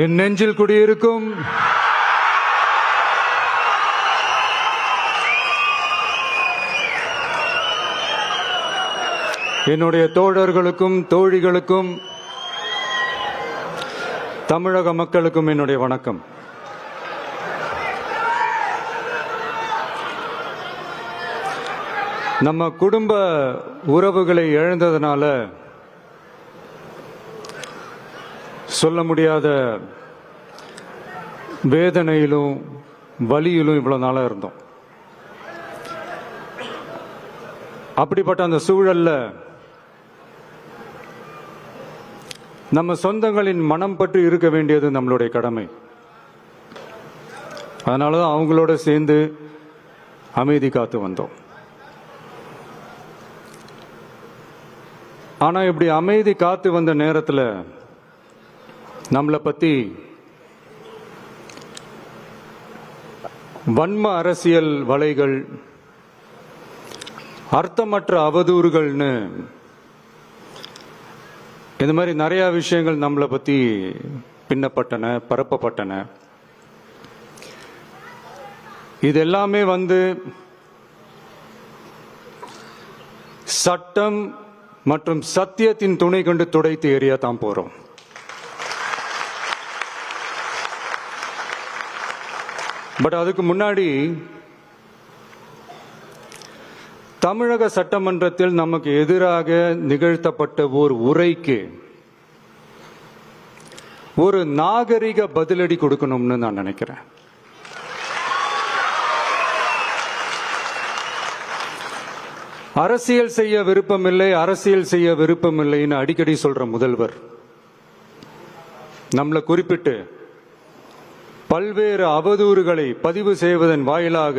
என் நெஞ்சில் குடியிருக்கும் என்னுடைய தோழர்களுக்கும் தோழிகளுக்கும் தமிழக மக்களுக்கும் என்னுடைய வணக்கம். நம்ம குடும்ப உறவுகளை இழந்ததனால சொல்ல முடியாத வேதனையிலும் வலியிலும் இவ்வளவு நாளா இருந்தோம். அப்படிப்பட்ட அந்த சூழல்ல நம்ம சொந்தங்களின் மனம் பற்றி இருக்க வேண்டியது நம்மளுடைய கடமை. அதனாலதான் அவங்களோட சேர்ந்து அமைதி காத்து வந்தோம். ஆனா இப்படி அமைதி காத்து வந்த நேரத்தில் நம்மளை பத்தி வன்ம அரசியல் வலைகள், அர்த்தமற்ற அவதூறுகள்னு இந்த மாதிரி நிறைய விஷயங்கள் நம்மளை பத்தி பின்னப்பட்டன, பரப்பப்பட்டன. இது எல்லாமே சட்டம் மற்றும் சத்தியத்தின் துணை கொண்டு துடைத்து எறியத்தான் போறோம். பட் அதுக்கு முன்னாடி தமிழக சட்டமன்றத்தில் நமக்கு எதிராக நிகழ்த்தப்பட்ட ஒரு உரைக்கு ஒரு நாகரிக பதிலடி கொடுக்கணும்னு நான் நினைக்கிறேன். அரசியல் செய்ய விருப்பமில்லை, அரசியல் செய்ய விருப்பமில்லைன்னு அடிக்கடி சொல்ற முதல்வர் நம்மளை குறிப்பிட்டு பல்வேறு அவதூறுகளை பதிவு செய்வதன் வாயிலாக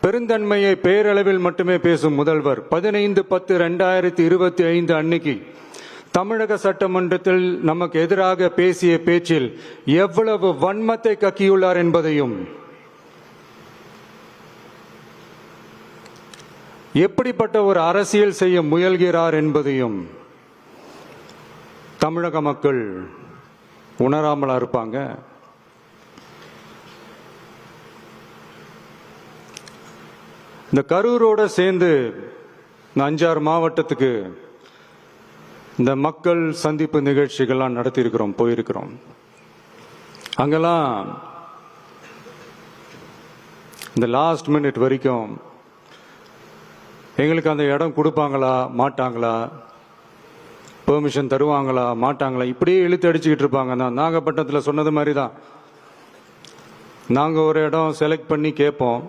பெருந்தன்மையை பேரளவில் மட்டுமே பேசும் முதல்வர் 15/10/2025 அன்னைக்கு தமிழக சட்டமன்றத்தில் நமக்கு எதிராக பேசிய பேச்சில் எவ்வளவு வன்மத்தை கக்கியுள்ளார் என்பதையும், எப்படிப்பட்ட ஒரு அரசியல் செய்ய முயல்கிறார் என்பதையும் தமிழக மக்கள் உணராமலா இருப்பாங்க. இந்த கரூரோட சேர்ந்து 5-6 மாவட்டத்துக்கு இந்த மக்கள் சந்திப்பு நிகழ்ச்சிகள்லாம் நடத்தியிருக்கிறோம், போயிருக்கிறோம். அங்கெல்லாம் இந்த லாஸ்ட் மினிட் வரைக்கும் எங்களுக்கு அந்த இடம் கொடுப்பாங்களா மாட்டாங்களா, பெர்மிஷன் தருவாங்களா மாட்டாங்களா, இப்படியே இழுத்து அடிச்சுக்கிட்டு இருப்பாங்க. நான் நாகப்பட்டினத்தில் சொன்னது மாதிரி தான். நாங்கள் ஒரு இடம் செலக்ட் பண்ணி கேட்போம்,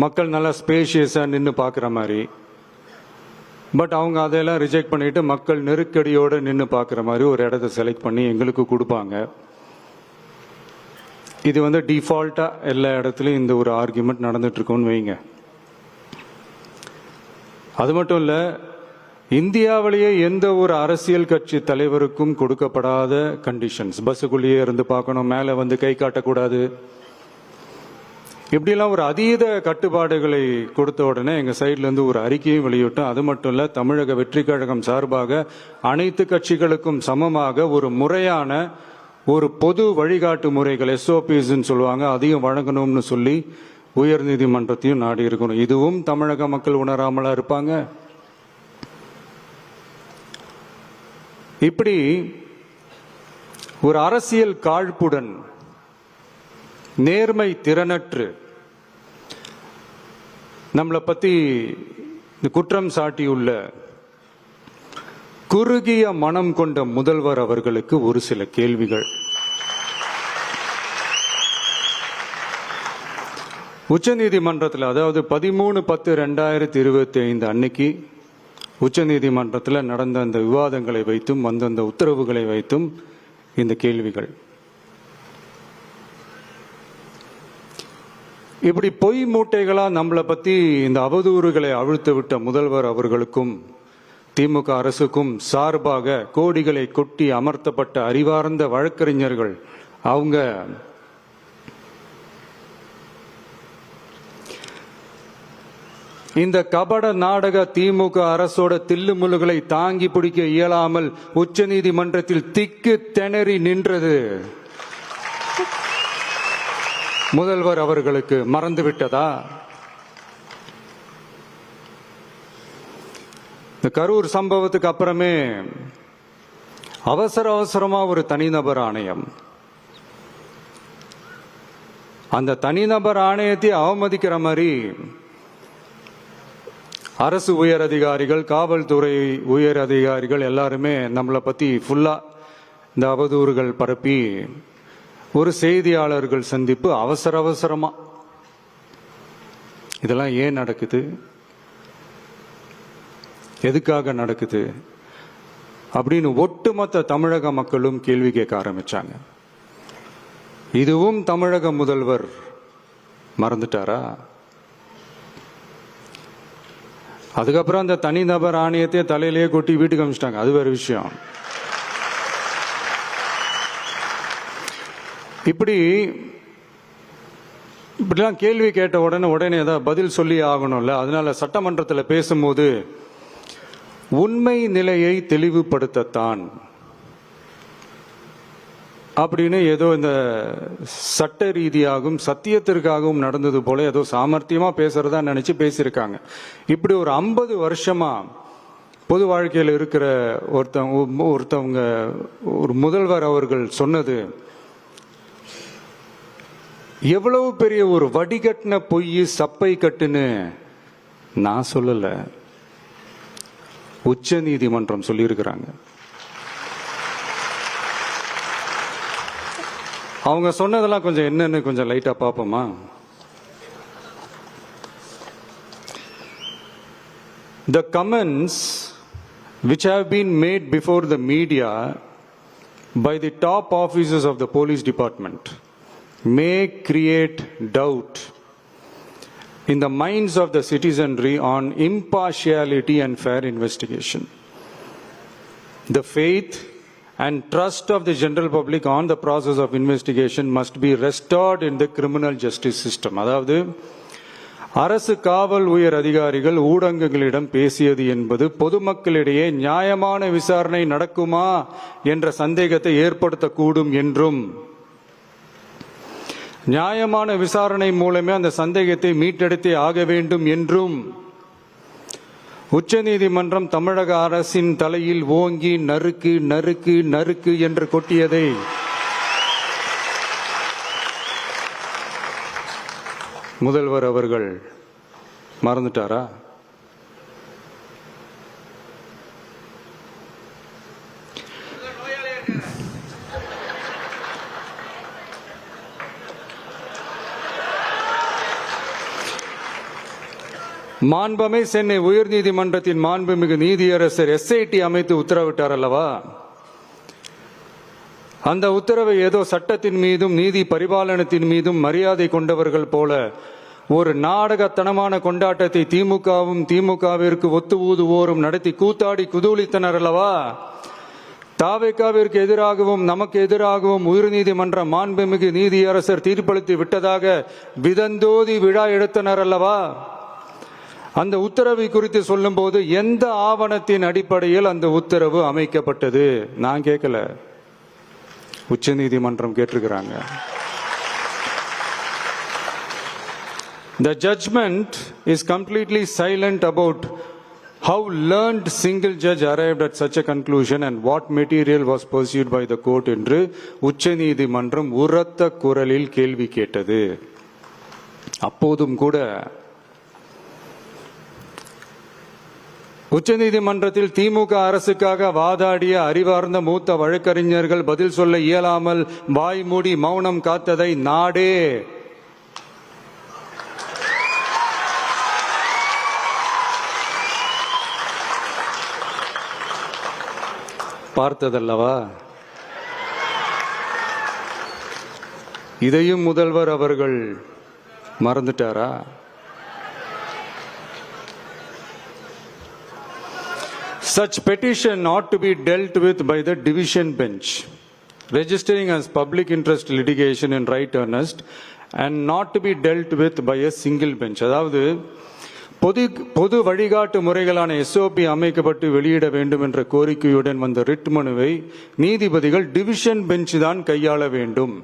மக்கள் நல்லா ஸ்பேஷியஸாக நின்று பார்க்குற மாதிரி. பட் அவங்க அதையெல்லாம் ரிஜெக்ட் பண்ணிட்டு மக்கள் நெருக்கடியோடு நின்று பார்க்குற மாதிரி ஒரு இடத்த செலக்ட் பண்ணி எங்களுக்கு கொடுப்பாங்க. இது டிஃபால்ட்டாக எல்லா இடத்துலையும் இந்த ஒரு ஆர்குமெண்ட் நடந்துட்டு இருக்கோன்னு வைங்க. அது மட்டும் இல்லை, இந்தியாவிலேயே எந்த ஒரு அரசியல் கட்சி தலைவருக்கும் கொடுக்கப்படாத கண்டிஷன்ஸ். பஸ்ஸுக்குள்ளேயே இருந்து பார்க்கணும், மேலே கை காட்டக்கூடாது, இப்படிலாம் ஒரு அதீத கட்டுப்பாடுகளை கொடுத்த உடனே எங்க சைட்ல இருந்து ஒரு அறிக்கையும் வெளியிட்டோம். அது மட்டும் இல்ல, தமிழக வெற்றி கழகம் சார்பாக அனைத்து கட்சிகளுக்கும் சமமாக ஒரு முறையான ஒரு பொது வழிகாட்டு முறைகள் SOPs சொல்லுவாங்க, அதையும் வழங்கணும்னு சொல்லி உயர் நீதிமன்றத்தையும் நாடி இருக்கணும். இதுவும் தமிழக மக்கள் உணராமலா இருப்பாங்க. இப்படி ஒரு அரசியல் காழ்ப்புடன், நேர்மை திறனற்று நம்மளை பத்தி குற்றம் சாட்டியுள்ள குறுகிய மனம் கொண்ட முதல்வர் அவர்களுக்கு ஒரு சில கேள்விகள். உச்சநீதிமன்றத்தில், அதாவது 13/10/2025 அன்னைக்கு உச்சநீதிமன்றத்தில் நடந்த அந்த விவாதங்களை வைத்தும் அந்த உத்தரவுகளை வைத்தும் இந்த கேள்விகள். இப்படி பொய் மூட்டைகளா நம்மளை பத்தி இந்த அவதூறுகளை அவிழ்த்து விட்ட முதல்வர் அவர்களுக்கும் திமுக அரசுக்கும் சார்பாக கோடிகளை கொட்டி அமர்த்தப்பட்ட அறிவார்ந்த வழக்கறிஞர்கள் அவங்க இந்த கபட நாடக திமுக அரசோட தில்லுமுல்லுகளை தாங்கி பிடிக்க இயலாமல் உச்ச நீதிமன்றத்தில் திக்கு திணறி நின்றது முதல்வர் அவர்களுக்கு மறந்துவிட்டதா? இந்த கரூர் சம்பவத்துக்கு அப்புறமே அவசரமா ஒரு தனிநபர் ஆணையம், அந்த தனிநபர் ஆணையத்தை அவமதிக்கிற மாதிரி அரசு உயர் அதிகாரிகள், காவல்துறை உயர் அதிகாரிகள் எல்லாருமே நம்மளை பத்தி ஃபுல்லா இந்த அவதூறுகள் பரப்பி ஒரு செய்தியாளர்கள் சந்திப்பு அவசரமா. இதெல்லாம் ஏன் நடக்குது, எதுக்காக நடக்குது அப்படின்னு ஒட்டுமொத்த தமிழக மக்களும் கேள்வி கேட்க ஆரம்பிச்சாங்க. இதுவும் தமிழக முதல்வர் மறந்துட்டாரா? அதுக்கப்புறம் அந்த தனிநபர் ஆணையத்தை தலையிலேயே கொட்டி வீட்டுக்கு அனுப்பிச்சிட்டாங்க. அது வேற விஷயம். இப்படிலாம் கேள்வி கேட்ட உடனே ஏதாவது பதில் சொல்லி ஆகணும்ல. அதனால சட்டமன்றத்தில் பேசும்போது உண்மை நிலையை தெளிவுபடுத்தத்தான் அப்படின்னு ஏதோ இந்த சட்ட ரீதியாகவும் சத்தியத்திற்காகவும் நடந்தது போல ஏதோ சாமர்த்தியமா பேசுறதா நினைச்சு பேசியிருக்காங்க. இப்படி ஒரு 50 வருஷமா பொது வாழ்க்கையில் இருக்கிற ஒருத்தவங்க ஒரு முதல்வர் அவர்கள் சொன்னது எவ்வளவு பெரிய ஒரு வடிகட்டின பொய், சப்பை கட்டுன்னு நான் சொல்லல, உச்ச நீதிமன்றம் சொல்லியிருக்கிறாங்க. அவங்க சொன்னதெல்லாம் கொஞ்சம் என்னன்னு கொஞ்சம் லைட்டா பார்ப்போமா? The comments which have been made before the media by the top officers of the police department may create doubt in the minds of the citizenry on impartiality and fair investigation. The faith and trust of the general public on the process of investigation must be restored in the criminal justice system. அதாவது அரசு காவல் உயர் அதிகாரிகள் ஊடகங்களிடம் பேசியது என்பது பொதுமக்களிடையே நியாயமான விசாரணை நடக்குமா என்ற சந்தேகத்தை ஏற்படுத்தக்கூடும் என்றும், நியாயமான விசாரணை மூலமே அந்த சந்தேகத்தை மீட்டெடுத்தே ஆக வேண்டும் என்றும் உச்ச நீதிமன்றம் தமிழக அரசின் தலையில் ஓங்கி நறுக்கு நறுக்கு நறுக்கு என்று கொட்டியதை முதல்வர் அவர்கள் மறந்துட்டாரா? மாண்புமை சென்னை உயர்நீதிமன்றத்தின் மாண்புமிகு நீதியரசர் SIT அமைத்து உத்தரவிட்டார் அல்லவா? அந்த உத்தரவை ஏதோ சட்டத்தின் மீதும் நீதி பரிபாலனத்தின் மீதும் மரியாதை கொண்டவர்கள் போல ஒரு நாடகத்தனமான கொண்டாட்டத்தை திமுகவிற்கு ஒத்து ஊதுவோரும் நடத்தி கூத்தாடி குதூளித்தனர் அல்லவா? தாவேகாவிற்கு எதிராகவும் நமக்கு எதிராகவும் உயர்நீதிமன்ற மாண்புமிகு நீதியரசர் தீர்ப்பளித்து விட்டதாக விதந்தோதி விழா எடுத்தனர் அல்லவா? அந்த உத்தரவை குறித்து சொல்லும் போது எந்த ஆவணத்தின் அடிப்படையில் அந்த உத்தரவு அமைக்கப்பட்டது? நான் கேட்கல, உச்ச நீதிமன்றம் கேட்டிருக்கிறாங்க. The judgment is completely silent about how learned single judge arrived at such a conclusion and what material was pursued by the court என்று உச்ச நீதிமன்றம் உரத்த குரலில் கேள்வி கேட்டது. அப்போதும் கூட உச்சநீதிமன்றத்தில் திமுக அரசுக்காக வாதாடிய அறிவார்ந்த மூத்த வழக்கறிஞர்கள் பதில் சொல்ல இயலாமல் வாய் மூடி மௌனம் காத்ததை நாடே பார்த்ததல்லவா? இதையும் முதல்வர் அவர்கள் மறந்துட்டாரா? Such petition ought to be dealt with by the division bench, registering as public interest litigation in right earnest and not to be dealt with by a single bench. அதாவது பொது வழிகாட்டு முறைகளான SOP அமைக்கப்பட்டு வெளியிட வேண்டும் என்ற கோரிக்கையுடன் வந்த ரிட் மனுவை நீதிபதிகள் டிவிஷன் பெஞ்ச் தான் கையாள வேண்டும்,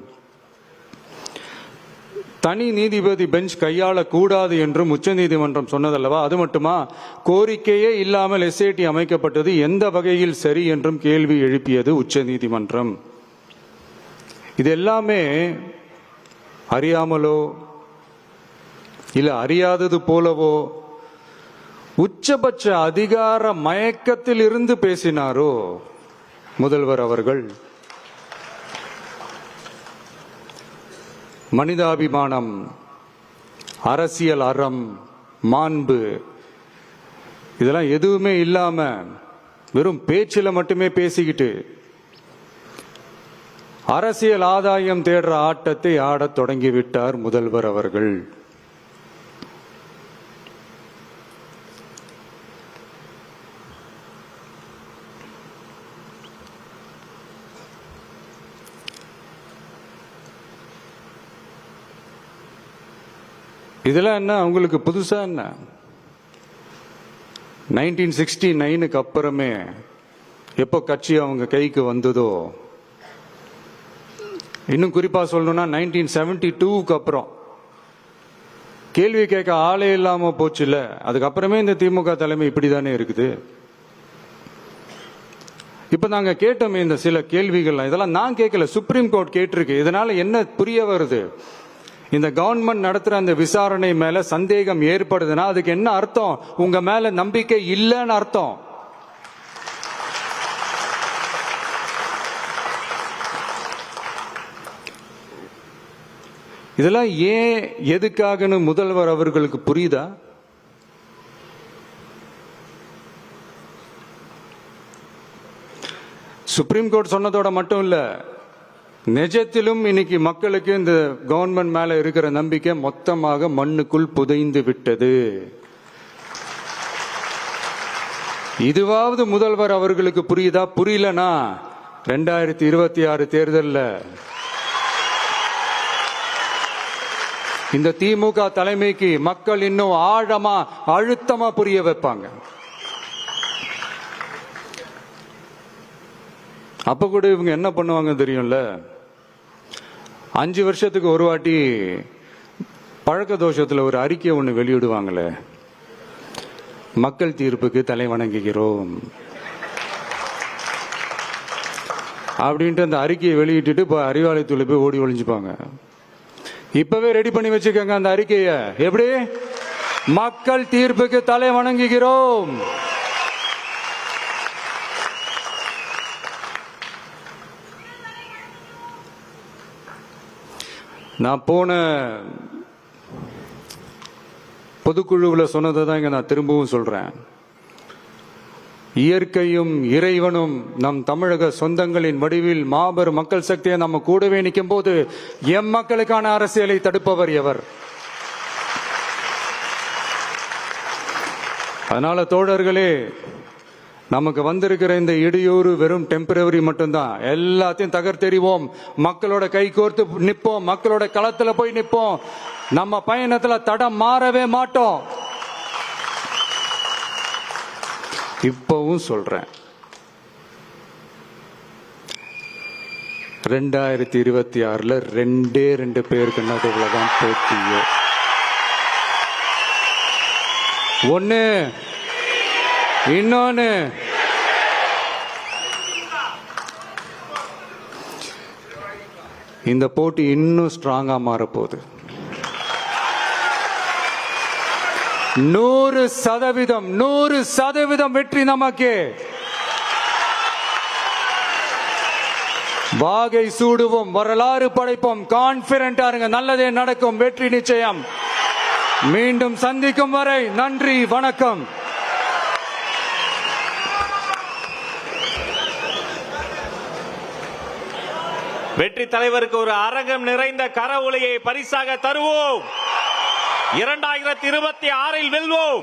தனி நீதிபதி பெஞ்ச் கையாளக்கூடாது என்றும் உச்சநீதிமன்றம் சொன்னதல்லவா? அது மட்டுமா, கோரிக்கையே இல்லாமல் SIT அமைக்கப்பட்டது எந்த வகையில் சரி என்றும் கேள்வி எழுப்பியது உச்சநீதிமன்றம். இது எல்லாமே அறியாமலோ இல்ல அறியாதது போலவோ உச்சபட்ச அதிகார மயக்கத்தில் இருந்து பேசினாரோ முதல்வர் அவர்கள்? மனிதாபிமானம், அரசியல் அறம், மாண்பு இதெல்லாம் எதுவுமே இல்லாம வெறும் பேச்சில மட்டுமே பேசிக்கிட்டு அரசியல் ஆதாயம் தேடுற ஆட்டத்தை ஆடத் தொடங்கிவிட்டார் முதல்வர் அவர்கள். இதெல்லாம் என்ன உங்களுக்கு புதுசா? என்ன 1969க்கு அப்புறமே எப்போ கட்சி அவங்க கைக்கு வந்ததோ, இன்னும் குறிப்பா சொல்லணும்னா 1972க்கு அப்புறம் கேள்வி கேட்க ஆளே இல்லாம போச்சுல்ல, அதுக்கப்புறமே இந்த திமுக தலைமை இப்படிதானே இருக்குது. இப்ப நாங்க கேட்டோமே இந்த சில கேள்விகள், இதெல்லாம் நான் கேட்கல, சுப்ரீம் கோர்ட் கேட்டிருக்கு. இதனால என்ன புரிய வருது? இந்த கவர்மெண்ட் நடத்துற அந்த விசாரணை மேல சந்தேகம் ஏற்படுதுன்னா அதுக்கு என்ன அர்த்தம்? உங்க மேல நம்பிக்கை இல்லைன்னு அர்த்தம். இதெல்லாம் ஏன் எதுக்காகன்னு முதல்வர் அவர்களுக்கு புரியுதா? சுப்ரீம் கோர்ட் சொன்னதோட மட்டும் இல்ல, நிஜத்திலும் இன்னைக்கு மக்களுக்கு இந்த கவர்மெண்ட் மேல இருக்கிற நம்பிக்கை மொத்தமாக மண்ணுக்குள் புதைந்து விட்டது. இதுவாவது முதல்வர் அவர்களுக்கு புரியுதா? புரியலனா 2026 தேர்தல்ல இந்த திமுக தலைமைக்கு மக்கள் இன்னும் ஆழமா அழுத்தமா புரிய வைப்பாங்க. அப்ப கூட இவங்க என்ன பண்ணுவாங்க தெரியும்ல, 5 வருஷத்துக்கு ஒரு வாட்டி பழக்க தோஷத்துல ஒரு அறிக்கை ஒண்ணு வெளியிடுவாங்களே, மக்கள் தீர்ப்புக்கு தலை வணங்குகிறோம் அப்படின்ட்டு அந்த அறிக்கையை வெளியிட்டு இப்ப அறிவாலயத்துல போய் ஓடி ஒளிஞ்சுப்பாங்க. இப்பவே ரெடி பண்ணி வச்சுக்கோங்க அந்த அறிக்கைய. எப்படி? மக்கள் தீர்ப்புக்கு தலை வணங்குகிறோம். நான் போன பொதுக்குழுவில் சொன்னதை தான் இங்க நான் திரும்பவும் சொல்றேன். இயற்கையும் இறைவனும் நம் தமிழக சொந்தங்களின் வடிவில் மாபெரும் மக்கள் சக்தியை நம்ம கூடவே நிற்கும் போது எம் மக்களுக்கான அரசியலை தடுப்பவர் எவர்? அதனால தோழர்களே, நமக்கு வந்திருக்கிற இந்த இடையூறு வெறும் டெம்பரவரி மட்டும்தான். எல்லாத்தையும் தகர்த்தெறிவோம், மக்களோட கை கோர்த்து நிற்போம், மக்களோட களத்துல போய் நிற்போம். நம்ம பயணத்துல தடம் மாறவே மாட்டோம். இப்பவும் சொல்றேன், 2026ல 2 பேருக்கு நடுவுலதான் போட்டியோ. ஒண்ணு, இன்னொன்னு இந்த போட்டி இன்னும் ஸ்ட்ராங்கா மாறப்போகுது. 100% வெற்றி நமக்கு. வாகை சூடுவோம், வரலாறு படைப்போம், கான்பிடென்டா இருங்க, நல்லதே நடக்கும், வெற்றி நிச்சயம். மீண்டும் சந்திக்கும் வரை நன்றி, வணக்கம். வெற்றி தலைவருக்கு ஒரு அரங்கம் நிறைந்த கரவொலியை பரிசாக தருவோம். 2026 வெல்வோம்.